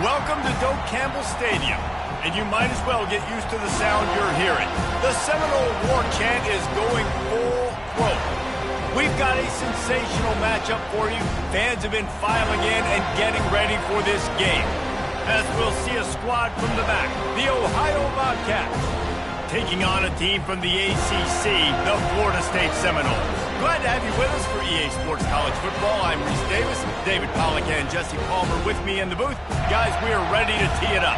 Welcome to Doak Campbell Stadium, and you might as well get used to the sound you're hearing. The Seminole War Chant is going full throat. We've got a sensational matchup for you. Fans have been filing in and getting ready for this game. As we'll see a squad from the back, the Ohio Bobcats, taking on a team from the ACC, the Florida State Seminoles. Glad to have you with us for EA Sports College Football. I'm Reese Davis, David Pollack and Jesse Palmer with me in the booth. Guys, we are ready to tee it up.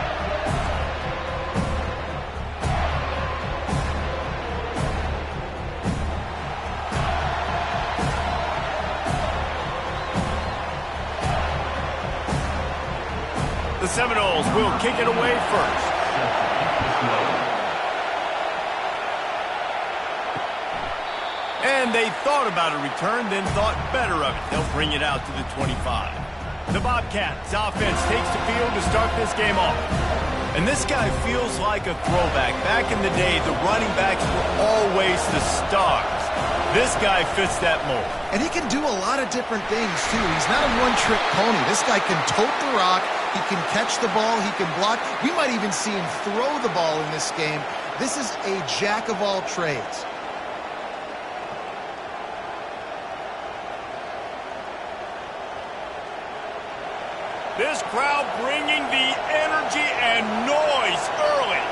The Seminoles will kick it away first. And they thought about a return, then thought better of it. They'll bring it out to the 25. The Bobcats offense takes the field to start this game off. And this guy feels like a throwback. Back in the day, the running backs were always the stars. This guy fits that mold. And he can do a lot of different things, too. He's not a one-trick pony. This guy can tote the rock. He can catch the ball. He can block. We might even see him throw the ball in this game. This is a jack of all trades. This crowd bringing the energy and noise early.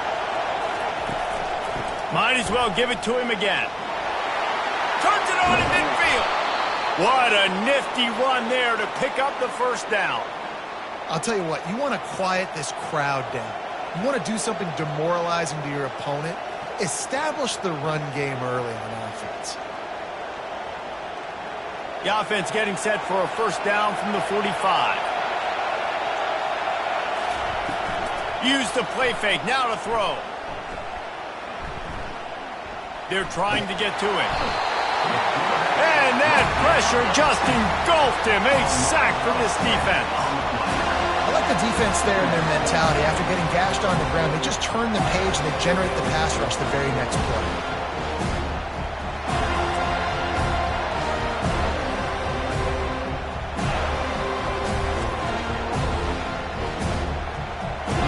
Might as well give it to him again. Turns it on in midfield. What a nifty run there to pick up the first down. I'll tell you what, you want to quiet this crowd down. You want to do something demoralizing to your opponent. Establish the run game early on offense. The offense getting set for a first down from the 45. Use the play fake, now to throw. They're trying to get to it. And that pressure just engulfed him. A sack for this defense. I like the defense there in their mentality. After getting gashed on the ground, they just turn the page and they generate the pass rush the very next play.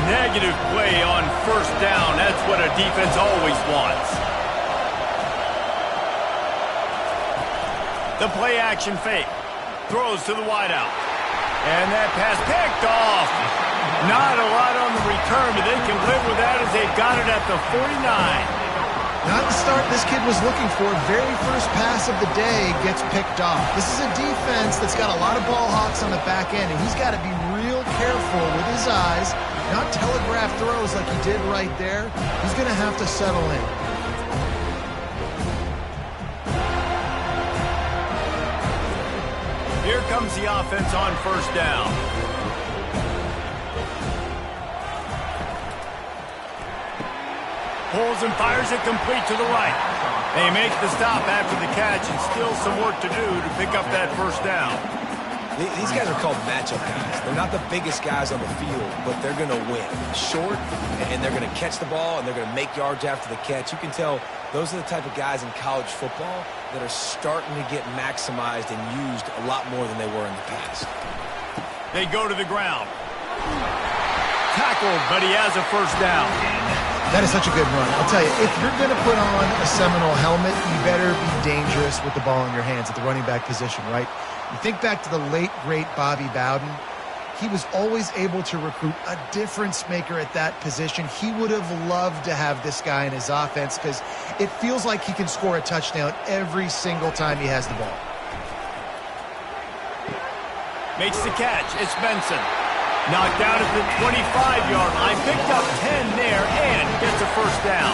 Negative play on first down. That's what a defense always wants. The play action fake. Throws to the wideout. And that pass picked off. Not a lot on the return, but they can live with that as they've got it at the 49. Not the start this kid was looking for. Very first pass of the day gets picked off. This is a defense that's got a lot of ball hawks on the back end, and he's got to be real careful with his eyes, not telegraph throws like he did right there. He's going to have to settle in. Here comes the offense on first down. Pulls and fires it complete to the right. They make the stop after the catch, and still some work to do to pick up that first down. These guys are called matchup guys. They're not the biggest guys on the field, but they're going to win. Short, and they're going to catch the ball, and they're going to make yards after the catch. You can tell those are the type of guys in college football that are starting to get maximized and used a lot more than they were in the past. They go to the ground. Tackled, but he has a first down. That is such a good run. I'll tell you, if you're going to put on a Seminole helmet, you better be dangerous with the ball in your hands at the running back position, right? You think back to the late, great Bobby Bowden. He was always able to recruit a difference maker at that position. He would have loved to have this guy in his offense because it feels like he can score a touchdown every single time he has the ball. Makes the catch. It's Benson. Knocked down at the 25-yard line. Picked up 10 there and gets a first down.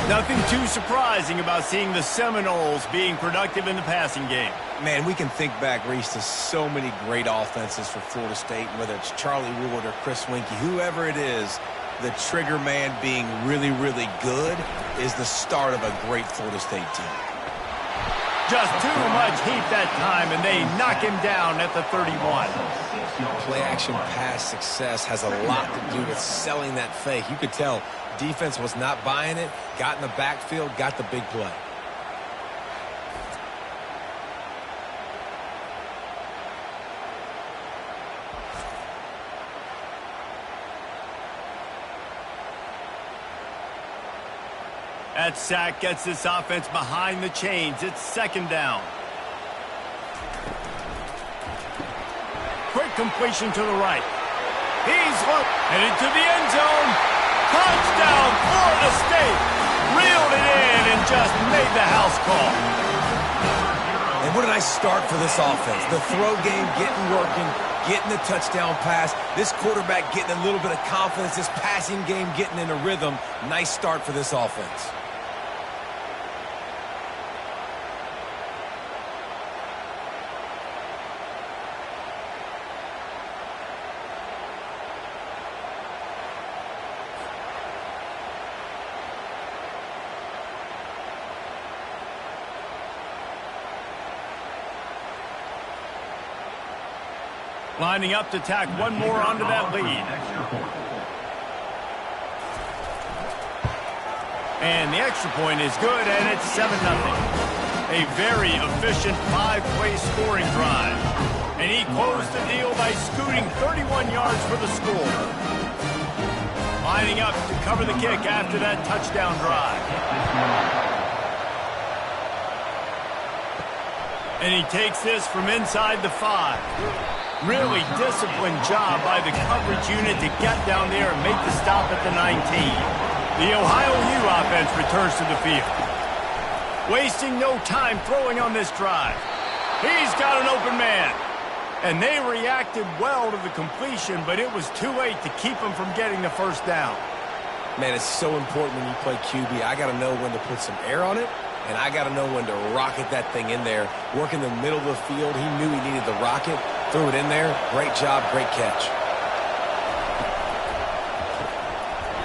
Nothing too surprising about seeing the Seminoles being productive in the passing game. Man, we can think back, Reese, to so many great offenses for Florida State, whether it's Charlie Ward or Chris Winkie, whoever it is, the trigger man being really, really good is the start of a great Florida State team. Just too much heat that time, and they knock him down at the 31. Play-action pass success has a lot to do with selling that fake. You could tell defense was not buying it, got in the backfield, got the big play. That sack gets this offense behind the chains. It's second down. Quick completion to the right. He's headed to the end zone. Touchdown, Florida State. Reeled it in and just made the house call. And what a nice start for this offense. The throw game getting working, getting the touchdown pass. This quarterback getting a little bit of confidence. This passing game getting in a rhythm. Nice start for this offense. Lining up to tack one more onto that lead. And the extra point is good, and it's 7-0. A very efficient 5-play scoring drive. And he closed the deal by scooting 31 yards for the score. Lining up to cover the kick after that touchdown drive. And he takes this from inside the 5. Really disciplined job by the coverage unit to get down there and make the stop at the 19. The Ohio U offense returns to the field. Wasting no time throwing on this drive. He's got an open man. And they reacted well to the completion, but it was too late to keep him from getting the first down. Man, it's so important when you play QB. I got to know when to put some air on it, and I got to know when to rocket that thing in there. Work in the middle of the field. He knew he needed the rocket. Threw it in there. Great job, great catch.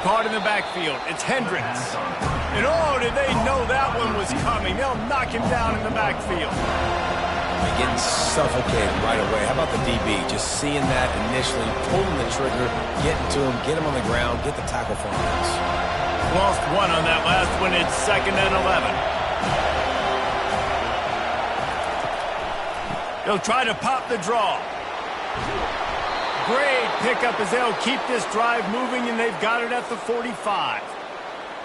Caught in the backfield. It's Hendricks. And oh, did they know that one was coming. They'll knock him down in the backfield. They're getting suffocated right away. How about the DB? Just seeing that initially, pulling the trigger, getting to him, get him on the ground, get the tackle for him. Lost one on that last one. It's 2nd and 11. They'll try to pop the draw. Great pickup as they'll keep this drive moving, and they've got it at the 45.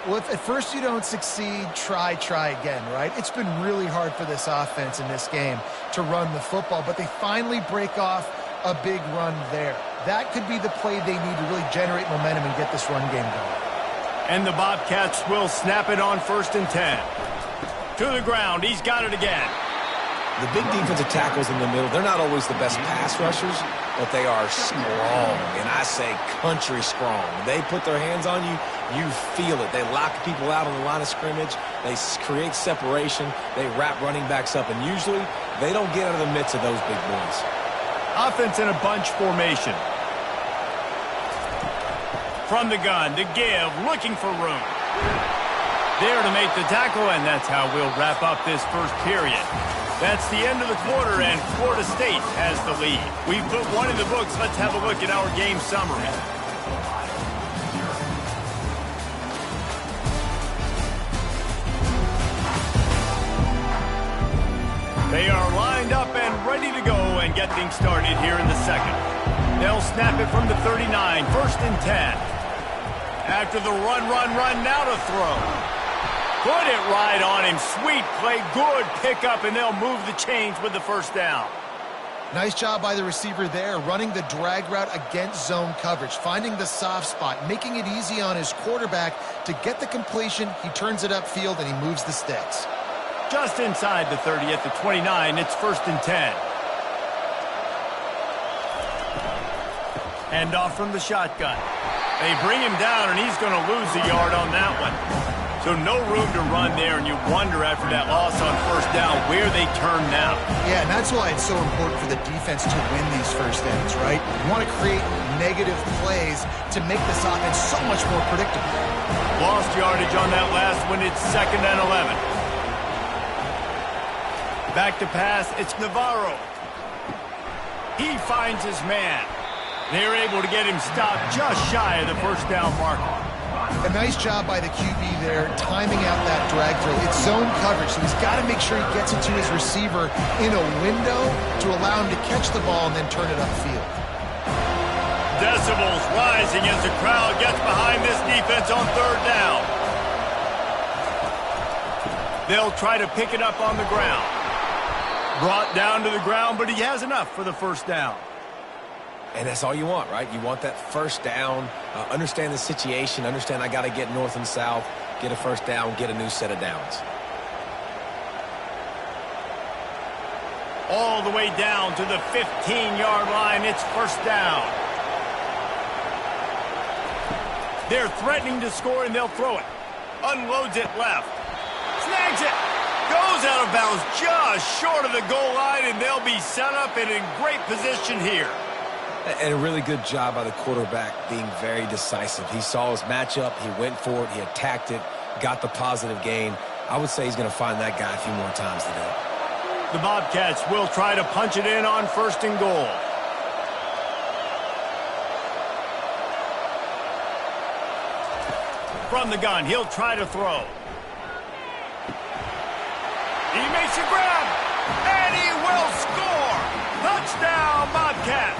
Well, if at first you don't succeed, try again, right? It's been really hard for this offense in this game to run the football, but they finally break off a big run there. That could be the play they need to really generate momentum and get this run game going. And the Bobcats will snap it on 1st and 10. To the ground. He's got it again. The big defensive tackles in the middle, they're not always the best pass rushers, but they are strong, and I say country strong. They put their hands on you, you feel it. They lock people out on the line of scrimmage. They create separation. They wrap running backs up, and usually they don't get out of the midst of those big boys. Offense in a bunch formation. From the gun, to give, looking for room. There to make the tackle, and that's how we'll wrap up this first period. That's the end of the quarter, and Florida State has the lead. We've put one in the books. Let's have a look at our game summary. They are lined up and ready to go and get things started here in the second. They'll snap it from the 39, 1st and 10. After the run, now to throw. Put it right on him. Sweet play. Good pickup, and they'll move the chains with the first down. Nice job by the receiver there, running the drag route against zone coverage, finding the soft spot, making it easy on his quarterback to get the completion. He turns it upfield, and he moves the sticks. Just inside the 30 at the 29. It's 1st and 10. Hand off from the shotgun. They bring him down, and he's going to lose a yard on that one. So no room to run there, and you wonder after that loss on 1st down where they turn now. Yeah, and that's why it's so important for the defense to win these first downs, right? You want to create negative plays to make this offense so much more predictable. Lost yardage on that last one. It's 2nd and 11. Back to pass. It's Navarro. He finds his man. They're able to get him stopped just shy of the first down marker. A nice job by the QB there, timing out that drag throw. It's zone coverage, so he's got to make sure he gets it to his receiver in a window to allow him to catch the ball and then turn it upfield. Decibels rising as the crowd gets behind this defense on 3rd down. They'll try to pick it up on the ground. Brought down to the ground, but he has enough for the first down. And that's all you want, right? You want that first down, understand the situation, understand I got to get north and south, get a first down, get a new set of downs. All the way down to the 15-yard line. It's first down. They're threatening to score, and they'll throw it. Unloads it left. Snags it. Goes out of bounds just short of the goal line, and they'll be set up and in great position here. And a really good job by the quarterback being very decisive. He saw his matchup. He went for it. He attacked it, got the positive gain. I would say he's going to find that guy a few more times today. The Bobcats will try to punch it in on first and goal. From the gun, he'll try to throw. He makes a grab, and he will score! Touchdown, Bobcats!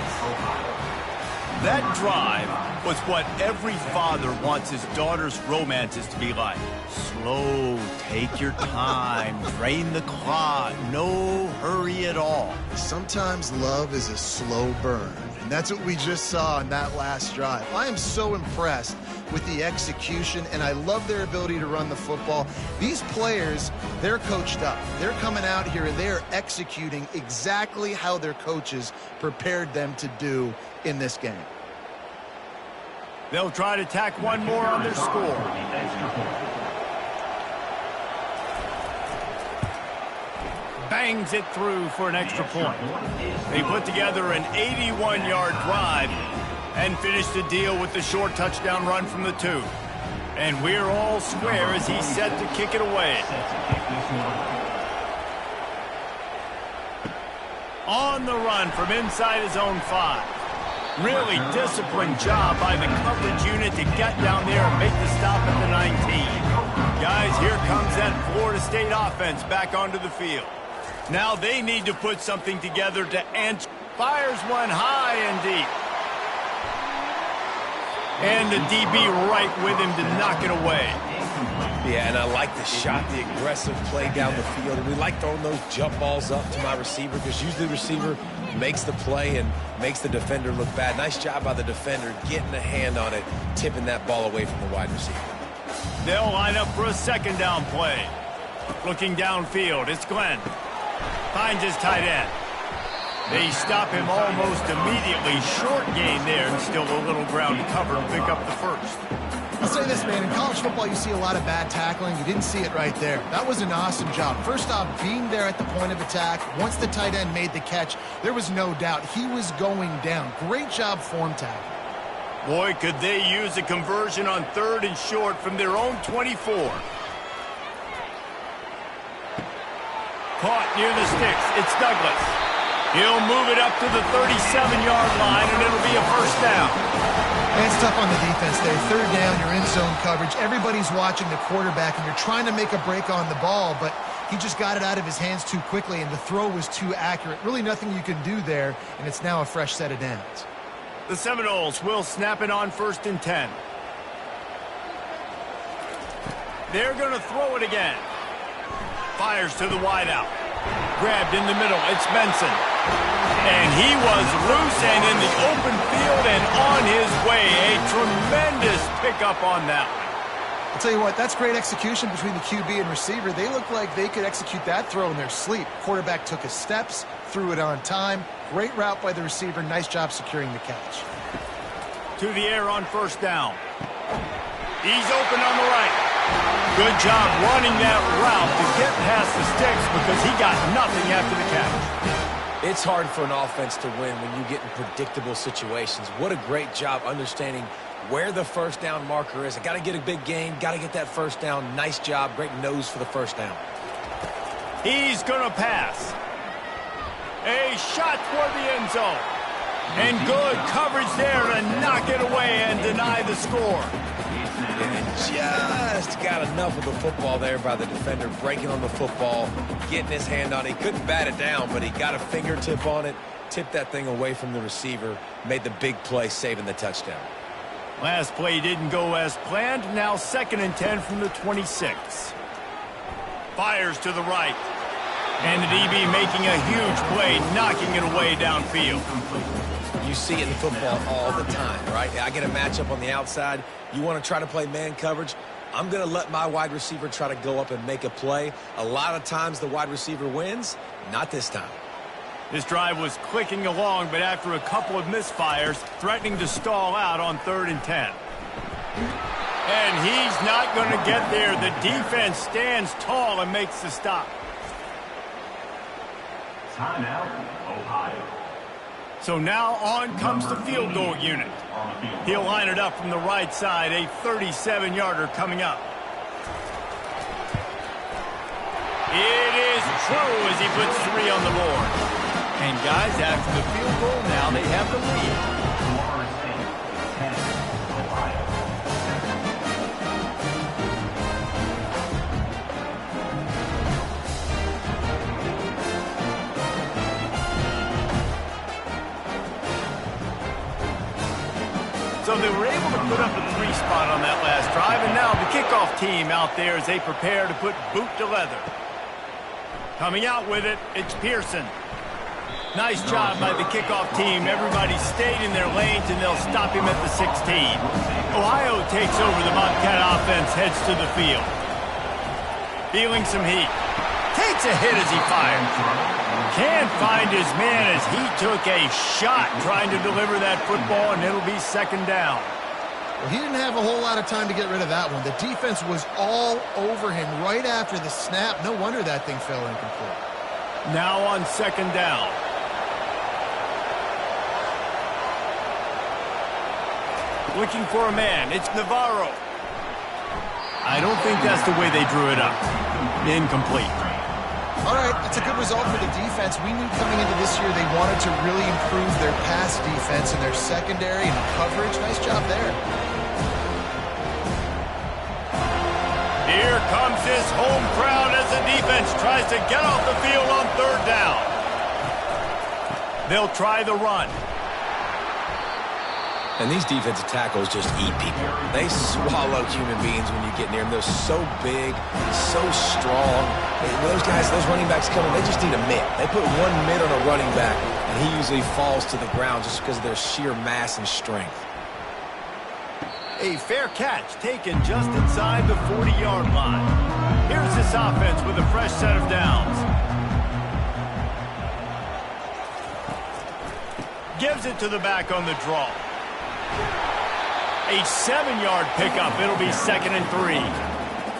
That drive was what every father wants his daughter's romances to be like. Slow, take your time, drain the clock, no hurry at all. Sometimes love is a slow burn, and that's what we just saw in that last drive. I am so impressed with the execution, and I love their ability to run the football. These players, they're coached up. They're coming out here, and they're executing exactly how their coaches prepared them to do in this game. They'll try to tack one more on their score. Bangs it through for an extra point. They put together an 81-yard drive and finish the deal with the short touchdown run from the 2. And we're all square as he's set to kick it away. On the run from inside his own 5. Really disciplined job by the coverage unit to get down there and make the stop at the 19. Guys, here comes that Florida State offense back onto the field. Now they need to put something together to answer. Fires one high and deep. And the DB right with him to knock it away. Yeah, and I like the shot, the aggressive play down the field. And we like throwing those jump balls up to my receiver because usually the receiver makes the play and makes the defender look bad. Nice job by the defender getting a hand on it, tipping that ball away from the wide receiver. They'll line up for a second down play. Looking downfield, it's Glenn. Finds his tight end. They stop him almost immediately. Short gain there, and still a little ground to cover and pick up the first. I'll say this, man. In college football, you see a lot of bad tackling. You didn't see it right there. That was an awesome job. First off, being there at the point of attack. Once the tight end made the catch, there was no doubt he was going down. Great job form tackle. Boy, could they use a conversion on 3rd and short from their own 24. Caught near the sticks. It's Douglas. He'll move it up to the 37-yard line, and it'll be a first down. And it's tough on the defense there. 3rd down, you're in zone coverage. Everybody's watching the quarterback, and you're trying to make a break on the ball, but he just got it out of his hands too quickly, and the throw was too accurate. Really nothing you can do there, and it's now a fresh set of downs. The Seminoles will snap it on 1st and 10. They're going to throw it again. Fires to the wideout. Grabbed in the middle. It's Benson. And he was loose and in the open field and on his way. A tremendous pickup on that one. I'll tell you what, that's great execution between the QB and receiver. They look like they could execute that throw in their sleep. Quarterback took his steps, threw it on time. Great route by the receiver. Nice job securing the catch. To the air on 1st down. He's open on the right. Good job running that route to get past the sticks because he got nothing after the catch. It's hard for an offense to win when you get in predictable situations. What a great job understanding where the first down marker is. I got to get a big gain, got to get that first down. Nice job, great nose for the first down. He's going to pass. A shot toward the end zone. And good coverage there to knock it away and deny the score. And just got enough of the football there by the defender, breaking on the football, getting his hand on it. He couldn't bat it down, but he got a fingertip on it, tipped that thing away from the receiver, made the big play, saving the touchdown. Last play didn't go as planned. Now 2nd and 10 from the 26. Fires to the right. And the DB making a huge play, knocking it away downfield. You see it in football all the time, right? I get a matchup on the outside. You want to try to play man coverage. I'm going to let my wide receiver try to go up and make a play. A lot of times the wide receiver wins. Not this time. This drive was clicking along, but after a couple of misfires, threatening to stall out on 3rd and 10. And he's not going to get there. The defense stands tall and makes the stop. Timeout, Ohio. So now on comes the field goal unit. He'll line it up from the right side, a 37-yarder coming up. It is true as he puts 3 on the board. And guys, after the field goal, now they have the lead. So they were able to put up a 3 spot on that last drive, and now the kickoff team out there as they prepare to put boot to leather. Coming out with it, it's Pearson. Nice job by the kickoff team. Everybody stayed in their lanes, and they'll stop him at the 16. Ohio takes over. The Bobcat offense heads to the field. Feeling some heat. Takes a hit as he fires. Can't find his man as he took a shot trying to deliver that football, and it'll be 2nd down. Well, he didn't have a whole lot of time to get rid of that one. The defense was all over him right after the snap. No wonder that thing fell incomplete. Now on 2nd down. Looking for a man. It's Navarro. I don't think that's the way they drew it up. Incomplete. All right, that's a good result for the defense. We knew coming into this year they wanted to really improve their pass defense and their secondary and coverage. Nice job there. Here comes his home crowd as the defense tries to get off the field on 3rd down. They'll try the run. And these defensive tackles just eat people. They swallow human beings when you get near them. They're so big, so strong. Those guys, those running backs come in, they just need a mitt. They put 1 mitt on a running back, and he usually falls to the ground just because of their sheer mass and strength. A fair catch taken just inside the 40-yard line. Here's this offense with a fresh set of downs. Gives it to the back on the draw. A 7-yard pickup. It'll be 2nd and 3.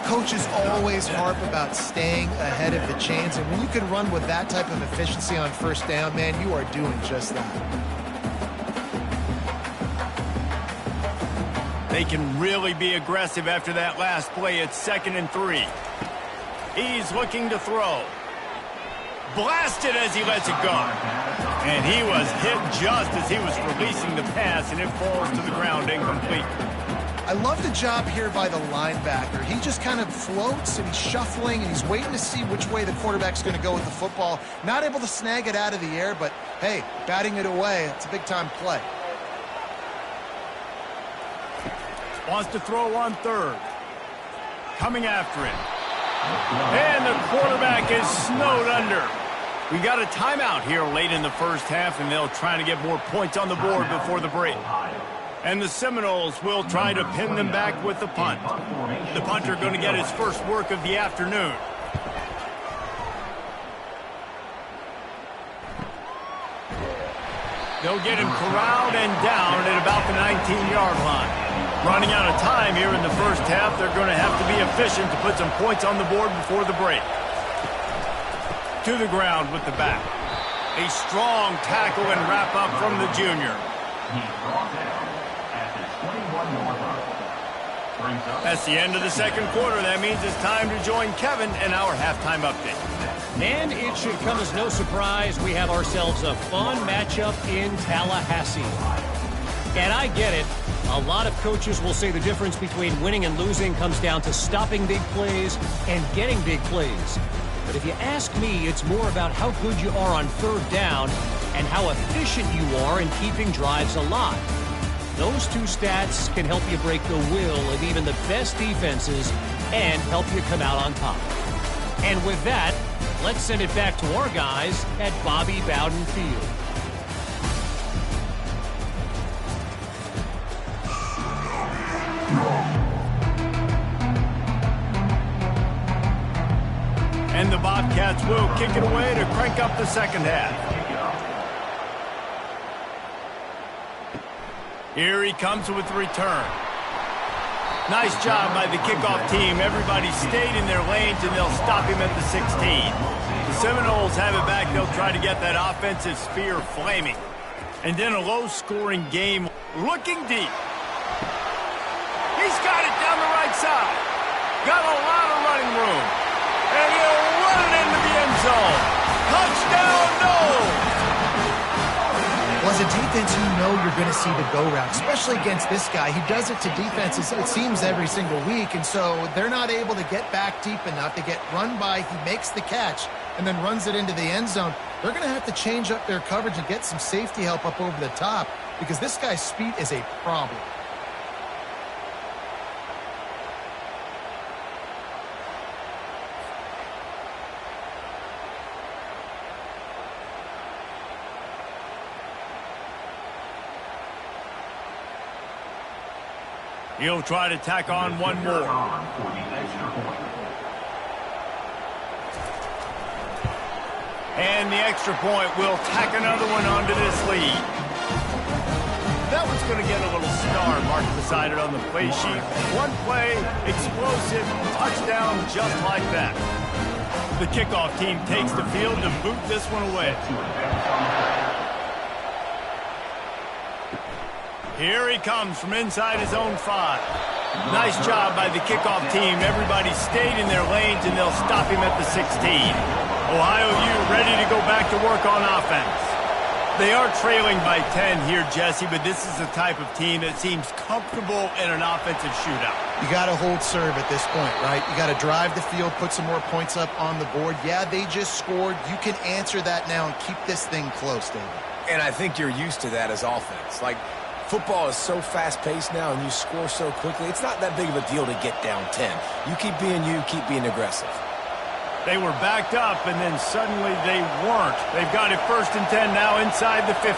Coaches always harp about staying ahead of the chains, and when you can run with that type of efficiency on 1st down, man, you are doing just that. They can really be aggressive after that last play. It's 2nd and 3. He's looking to throw. Blasted as he lets it go. And he was hit just as he was releasing the pass, and it falls to the ground incomplete. I love the job here by the linebacker. He just kind of floats and he's shuffling and he's waiting to see which way the quarterback's going to go with the football. Not able to snag it out of the air, but hey, batting it away, it's a big-time play. Wants to throw on 3rd. Coming after him. And the quarterback is snowed under. We got a timeout here late in the 1st half, and they'll try to get more points on the board before the break. And the Seminoles will try to pin them back with the punt. The punter going to get his first work of the afternoon. They'll get him corralled and down at about the 19-yard line. Running out of time here in the 1st half, they're going to have to be efficient to put some points on the board before the break. To the ground with the back. A strong tackle and wrap up from the junior. That's the end of the 2nd quarter. That means it's time to join Kevin in our halftime update. And it should come as no surprise, we have ourselves a fun matchup in Tallahassee. And I get it. A lot of coaches will say the difference between winning and losing comes down to stopping big plays and getting big plays. But if you ask me, it's more about how good you are on 3rd down and how efficient you are in keeping drives alive. Those 2 stats can help you break the will of even the best defenses and help you come out on top. And with that, let's send it back to our guys at Bobby Bowden Field. And the Bobcats will kick it away to crank up the second half. Here he comes with the return. Nice job by the kickoff team. Everybody stayed in their lanes, and they'll stop him at the 16. The Seminoles have it back. They'll try to get that offensive spear flaming. And then a low-scoring game looking deep. He's got it down the right side. Got a lot of running room. And he'll run it into the end zone. Touchdown, Noles! Well, as a defense, you know you're going to see the go route, especially against this guy. He does it to defenses, it seems, every single week, and so they're not able to get back deep enough. They get run by, he makes the catch, and then runs it into the end zone. They're going to have to change up their coverage and get some safety help up over the top because this guy's speed is a problem. He'll try to tack on one more. And the extra point will tack another one onto this lead. That one's going to get a little star marked beside it on the play sheet. One play, explosive, touchdown just like that. The kickoff team takes the field to boot this one away. Here he comes from inside his own 5. Nice job by the kickoff team. Everybody stayed in their lanes, and they'll stop him at the 16. Ohio U ready to go back to work on offense. They are trailing by 10 here, Jesse, but this is the type of team that seems comfortable in an offensive shootout. You got to hold serve at this point, right? You got to drive the field, put some more points up on the board. Yeah, they just scored. You can answer that now and keep this thing close, David. And I think you're used to that as offense. Like, football is so fast-paced now, and you score so quickly, it's not that big of a deal to get down 10. You keep being aggressive. They were backed up, and then suddenly they weren't. They've got it 1st and 10 now inside the 50.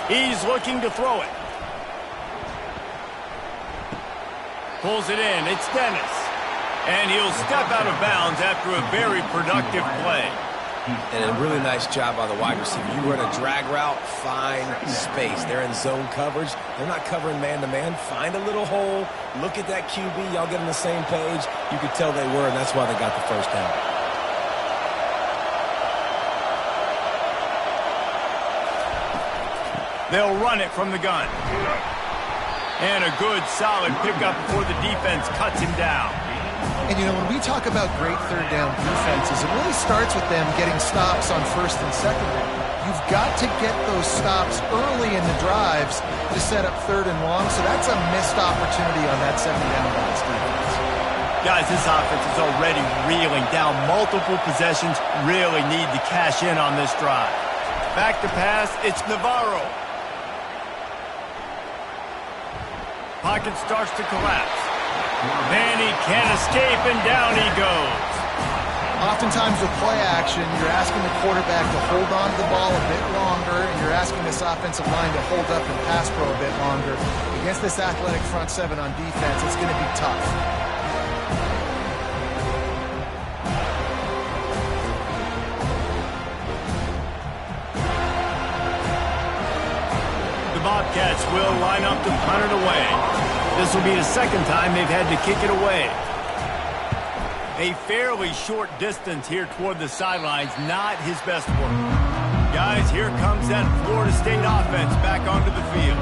He's looking to throw it. Pulls it in. It's Dennis. And he'll step out of bounds after a very productive play. And a really nice job by the wide receiver. You run a drag route, find space. They're in zone coverage. They're not covering man-to-man. Find a little hole. Look at that QB. Y'all get on the same page. You could tell they were, and that's why they got the first down. They'll run it from the gun. And a good, solid pickup before the defense cuts him down. And, you know, when we talk about great third down defenses, it really starts with them getting stops on 1st and 2nd down. You've got to get those stops early in the drives to set up 3rd and long, so that's a missed opportunity on that 2nd down by this defense. Guys, this offense is already reeling down multiple possessions. Really need to cash in on this drive. Back to pass, it's Navarro. Pocket starts to collapse. And he can't escape, and down he goes. Oftentimes with play action, you're asking the quarterback to hold on to the ball a bit longer, and you're asking this offensive line to hold up and pass pro a bit longer. Against this athletic front 7 on defense, it's going to be tough. The Bobcats will line up to punt it away. This will be the 2nd time they've had to kick it away. A fairly short distance here toward the sidelines, not his best work. Guys, here comes that Florida State offense back onto the field.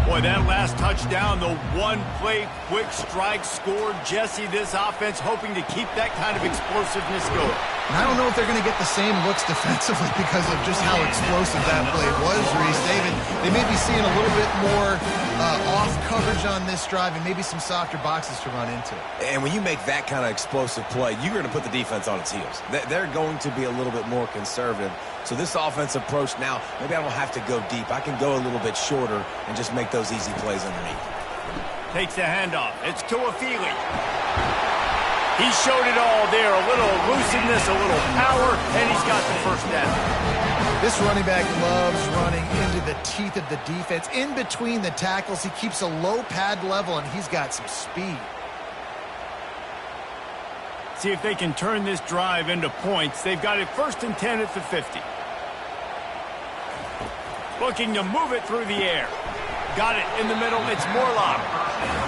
Boy, that last touchdown, the one-play quick strike scored. Jesse, this offense hoping to keep that kind of explosiveness going. And I don't know if they're going to get the same looks defensively because of just how explosive that play was, Reese. David, they may be seeing a little bit more off coverage on this drive and maybe some softer boxes to run into. And when you make that kind of explosive play, you're going to put the defense on its heels. They're going to be a little bit more conservative. So this offensive approach now, maybe I don't have to go deep. I can go a little bit shorter and just make those easy plays underneath. Takes the handoff. It's Tuafili. He showed it all there. A little explosiveness, a little power, and he's got the first down. This running back loves running into the teeth of the defense. In between the tackles, he keeps a low pad level, and he's got some speed. See if they can turn this drive into points. They've got it 1st and 10 at the 50. Looking to move it through the air. Got it in the middle. It's Morlock.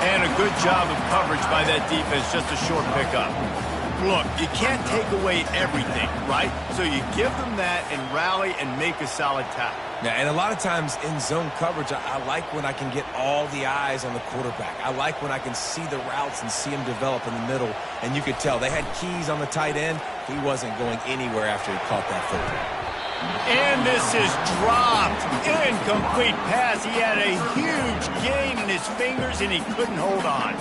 And a good job of coverage by that defense. Just a short pickup. Look, you can't take away everything, right? So you give them that and rally and make a solid tackle. Yeah, and a lot of times in zone coverage, I like when I can get all the eyes on the quarterback. I like when I can see the routes and see him develop in the middle. And you could tell they had keys on the tight end. He wasn't going anywhere after he caught that football. And this is dropped. Incomplete pass. He had a huge gain in his fingers, and he couldn't hold on.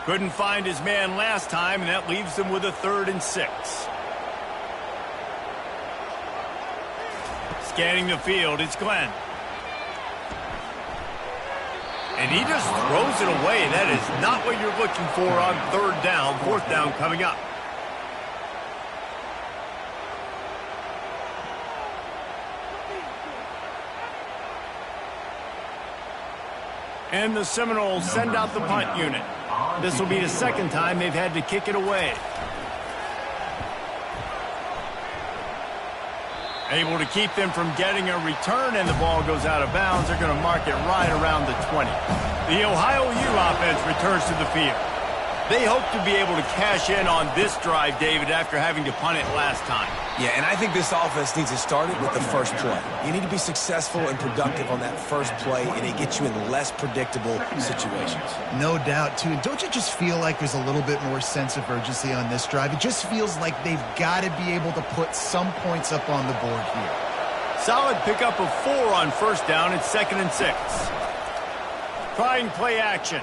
Couldn't find his man last time, and that leaves him with a 3rd and 6. Scanning the field, it's Glenn. And he just throws it away. That is not what you're looking for on 3rd down. 4th down coming up. And the Seminoles send out the punt unit. This will be the 2nd time they've had to kick it away. Able to keep them from getting a return, and the ball goes out of bounds. They're going to mark it right around the 20. The Ohio U offense returns to the field. They hope to be able to cash in on this drive, David, after having to punt it last time. Yeah, and I think this offense needs to start it with the first play. You need to be successful and productive on that first play, and it gets you in less predictable situations. No doubt, too. And don't you just feel like there's a little bit more sense of urgency on this drive? It just feels like they've got to be able to put some points up on the board here. Solid pickup of 4 on 1st down. It's 2nd and 6. Trying play action.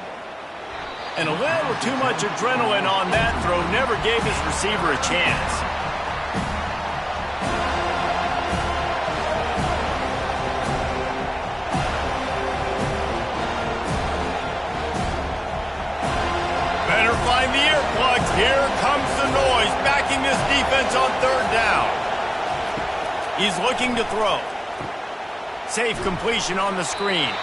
And a little too much adrenaline on that throw. Never gave his receiver a chance. Better find the earplugs. Here comes the noise, backing this defense on 3rd down. He's looking to throw. Safe completion on the screen.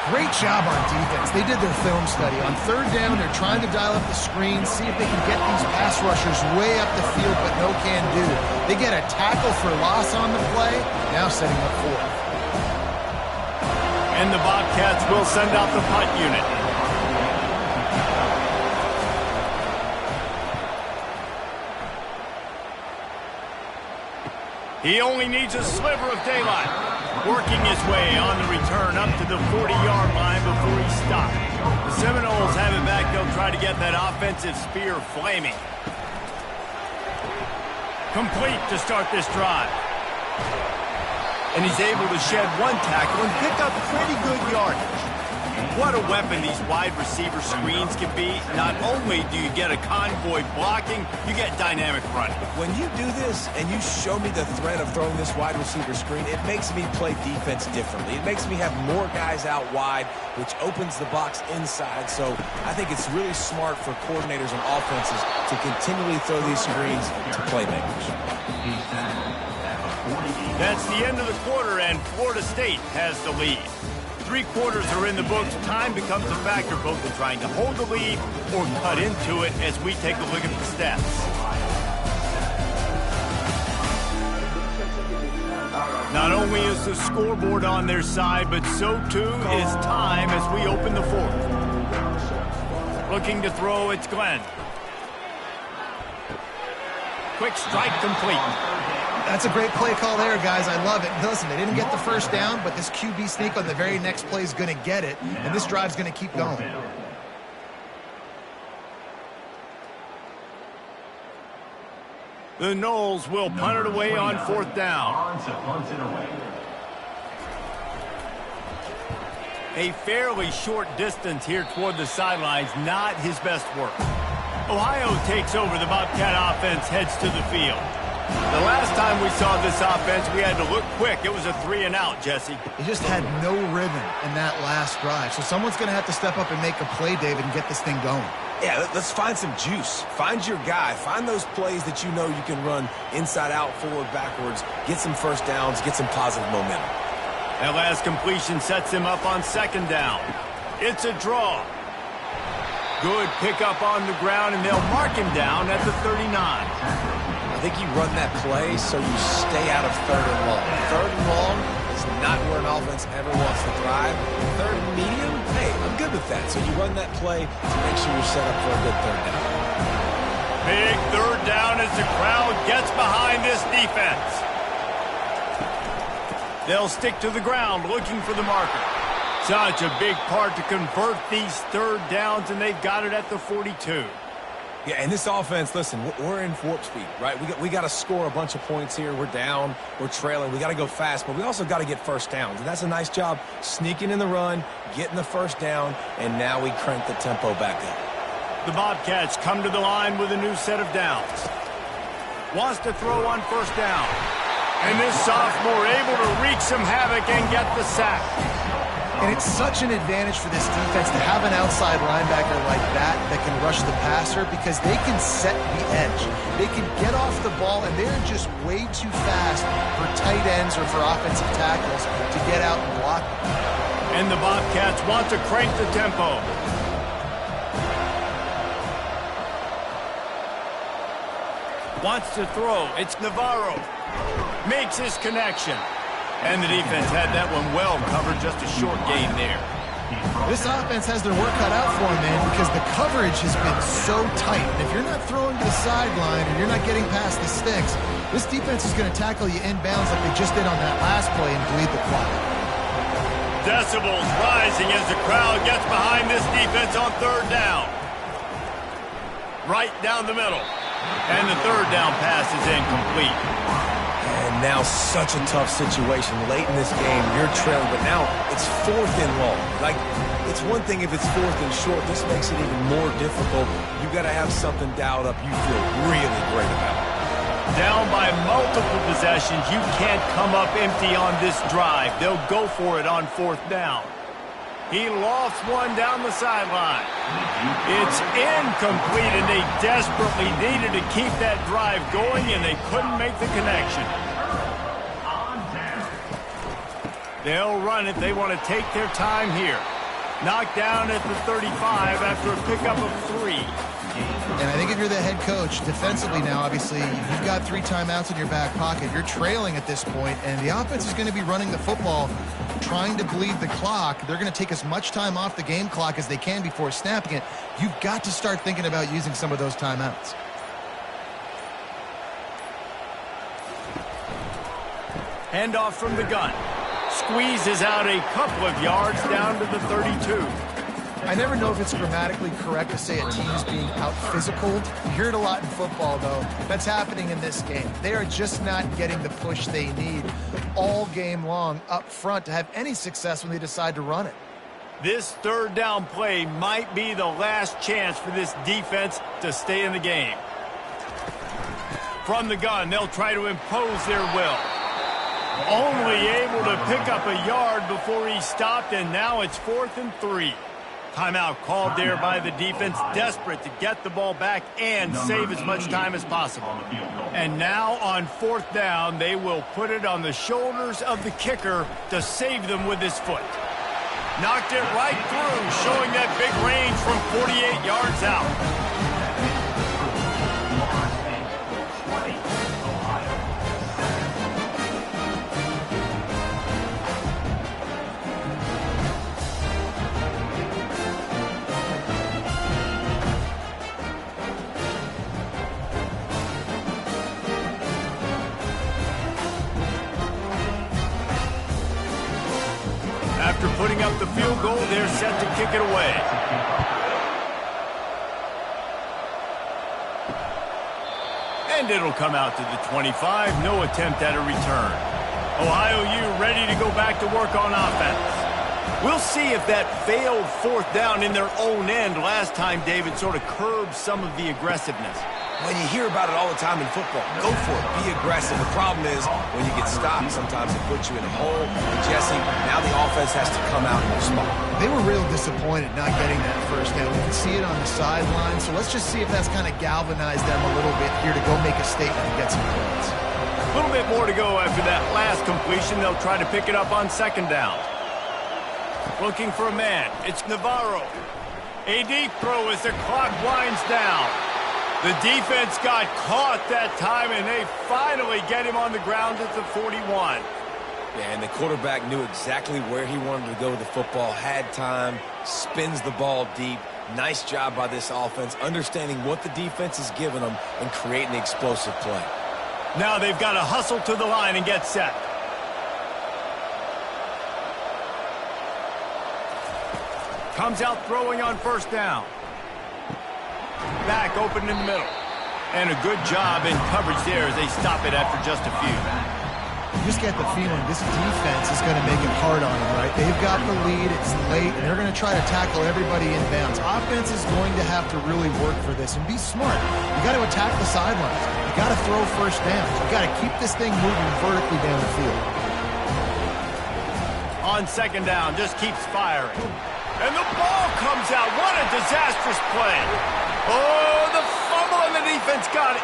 Great job on defense. They did their film study. On 3rd down, they're trying to dial up the screen, see if they can get these pass rushers way up the field, but no can do. They get a tackle for loss on the play, now setting up 4th. And the Bobcats will send out the punt unit. He only needs a sliver of daylight. Working his way on the return up to the 40-yard line before he stopped. The Seminoles have it back. They'll try to get that offensive spear flaming. Complete to start this drive. And he's able to shed 1 tackle and pick up pretty good yardage. What a weapon these wide receiver screens can be. Not only do you get a convoy blocking, you get dynamic running. When you do this and you show me the threat of throwing this wide receiver screen, it makes me play defense differently. It makes me have more guys out wide, which opens the box inside. So I think it's really smart for coordinators and offenses to continually throw these screens to playmakers. That's the end of the quarter, and Florida State has the lead. 3 quarters are in the books. Time becomes a factor both in trying to hold the lead or cut into it as we take a look at the stats. Not only is the scoreboard on their side, but so too is time as we open the 4th. Looking to throw, it's Glenn. Quick strike complete. That's a great play call there, guys. I love it. Listen, they didn't get the 1st down, but this QB sneak on the very next play is going to get it, and this drive's going to keep going. The Noles will punt it away on 4th down. A fairly short distance here toward the sidelines, not his best work. Ohio takes over. The Bobcat offense heads to the field. The last time we saw this offense, we had to look quick. It was a 3-and-out, Jesse. He just had no rhythm in that last drive. So someone's going to have to step up and make a play, David, and get this thing going. Yeah, let's find some juice. Find your guy. Find those plays that you know you can run inside out, forward, backwards, get some first downs, get some positive momentum. That last completion sets him up on 2nd down. It's a draw. Good pickup on the ground, and they'll mark him down at the 39. I think you run that play so you stay out of 3rd and long. 3rd and long is not where an offense ever wants to thrive. 3rd and medium, hey, I'm good with that. So you run that play to make sure you're set up for a good 3rd down. Big 3rd down as the crowd gets behind this defense. They'll stick to the ground looking for the marker. Such a big part to convert these 3rd downs, and they've got it at the 42. Yeah, and this offense, listen, we're in warp speed, right? We got to score a bunch of points here. We're down. We're trailing. We got to go fast, but we also got to get first downs. And that's a nice job sneaking in the run, getting the first down, and now we crank the tempo back up. The Bobcats come to the line with a new set of downs. Wants to throw on 1st down. And this sophomore able to wreak some havoc and get the sack. And it's such an advantage for this defense to have an outside linebacker like that can rush the passer, because they can set the edge. They can get off the ball, and they're just way too fast for tight ends or for offensive tackles to get out and block them. And the Bobcats want to crank the tempo. Wants to throw. It's Navarro. Makes his connection. And the defense had that one well covered, just a short gain there. This offense has their work cut out for them, man, because the coverage has been so tight. And if you're not throwing to the sideline and you're not getting past the sticks, this defense is going to tackle you inbounds like they just did on that last play and bleed the clock. Decibels rising as the crowd gets behind this defense on 3rd down. Right down the middle. And the 3rd down pass is incomplete. And now such a tough situation. Late in this game, you're trailing, but now it's 4th and long. Like, it's one thing if it's 4th and short. This makes it even more difficult. You got to have something dialed up you feel really great about. Down by multiple possessions, you can't come up empty on this drive. They'll go for it on 4th down. He lost one down the sideline. It's incomplete, and they desperately needed to keep that drive going, and they couldn't make the connection. They'll run it. They want to take their time here. Knocked down at the 35 after a pickup of 3. And I think if you're the head coach, defensively now, obviously, you've got 3 timeouts in your back pocket. You're trailing at this point, and the offense is going to be running the football, trying to bleed the clock. They're going to take as much time off the game clock as they can before snapping it. You've got to start thinking about using some of those timeouts. Handoff from the gun. Squeezes out a couple of yards down to the 32. I never know if it's grammatically correct to say a team's being out-physicaled. You hear it a lot in football, though. That's happening in this game. They are just not getting the push they need all game long up front to have any success when they decide to run it. This 3rd down play might be the last chance for this defense to stay in the game. From the gun, they'll try to impose their will. Only able to pick up a yard before he stopped, and now it's 4th and 3. Timeout called there by the defense, desperate to get the ball back and save as much time as possible. And now on 4th down, they will put it on the shoulders of the kicker to save them with his foot. Knocked it right through, showing that big range from 48 yards out. After putting up the field goal, they're set to kick it away. And it'll come out to the 25. No attempt at a return. Ohio U ready to go back to work on offense. We'll see if that failed 4th down in their own end last time, David, sort of curbed some of the aggressiveness. Well, you hear about it all the time in football. Go for it. Be aggressive. The problem is when you get stopped, sometimes it puts you in a hole. And Jesse, now the offense has to come out and respond. They were real disappointed not getting that first down. We can see it on the sideline. So let's just see if that's kind of galvanized them a little bit here to go make a statement and get some points. A little bit more to go after that last completion. They'll try to pick it up on second down. Looking for a man. It's Navarro. A deep throw as the clock winds down. The defense got caught that time, and they finally get him on the ground at the 41. Yeah, and the quarterback knew exactly where he wanted to go with the football, had time, spins the ball deep. Nice job by this offense, understanding what the defense is giving them and creating the explosive play. Now they've got to hustle to the line and get set. Comes out throwing on first down. Back open in the middle. And a good job in coverage there as they stop it after just a few. You just get the feeling this defense is going to make it hard on them, right? They've got the lead, it's late, and they're going to try to tackle everybody in bounds. Offense is going to have to really work for this and be smart. You got to attack the sidelines. You got to throw first downs. You got to keep this thing moving vertically down the field. On second down, just keeps firing. And the ball comes out. What a disastrous play. Oh, the fumble, and the defense got it.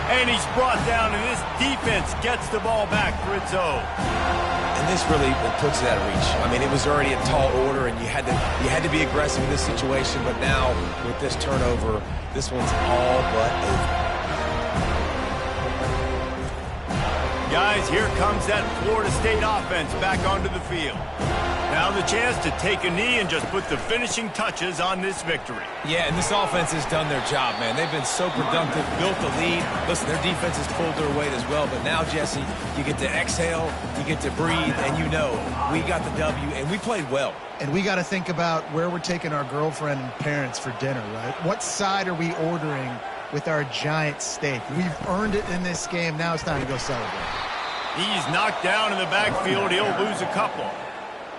And he's brought down, and this defense gets the ball back for its own. And this really puts it out of reach. I mean, it was already a tall order, and you had to be aggressive in this situation. But now, with this turnover, this one's all but over. Guys, here comes that Florida State offense back onto the field. Now the chance to take a knee and just put the finishing touches on this victory. Yeah, and this offense has done their job, man. They've been so productive, built the lead. Listen, their defense has pulled their weight as well. But now, Jesse, you get to exhale, you get to breathe, and you know we got the W, and we played well. And we got to think about where we're taking our girlfriend and parents for dinner, right? What side are we ordering with our giant steak? We've earned it in this game. Now it's time to go celebrate. He's knocked down in the backfield. He'll lose a couple.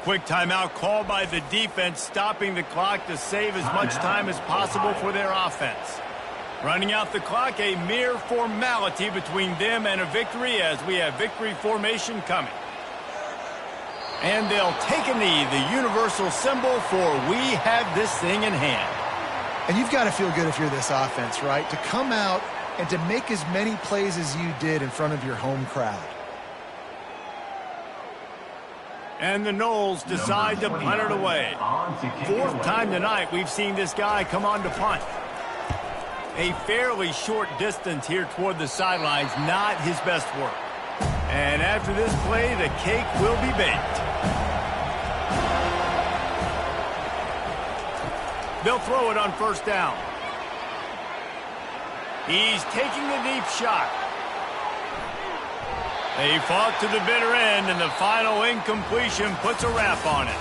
Quick timeout called by the defense, stopping the clock to save as much time as possible for their offense. Running out the clock, a mere formality between them and a victory as we have victory formation coming. And they'll take a knee, the universal symbol for we have this thing in hand. And you've got to feel good if you're this offense, right? To come out and to make as many plays as you did in front of your home crowd. And the Noles decide to punt it away. Fourth time tonight we've seen this guy come on to punt. A fairly short distance here toward the sidelines, not his best work. And after this play, the cake will be baked. They'll throw it on first down. He's taking the deep shot. They fought to the bitter end, and the final incompletion puts a wrap on it.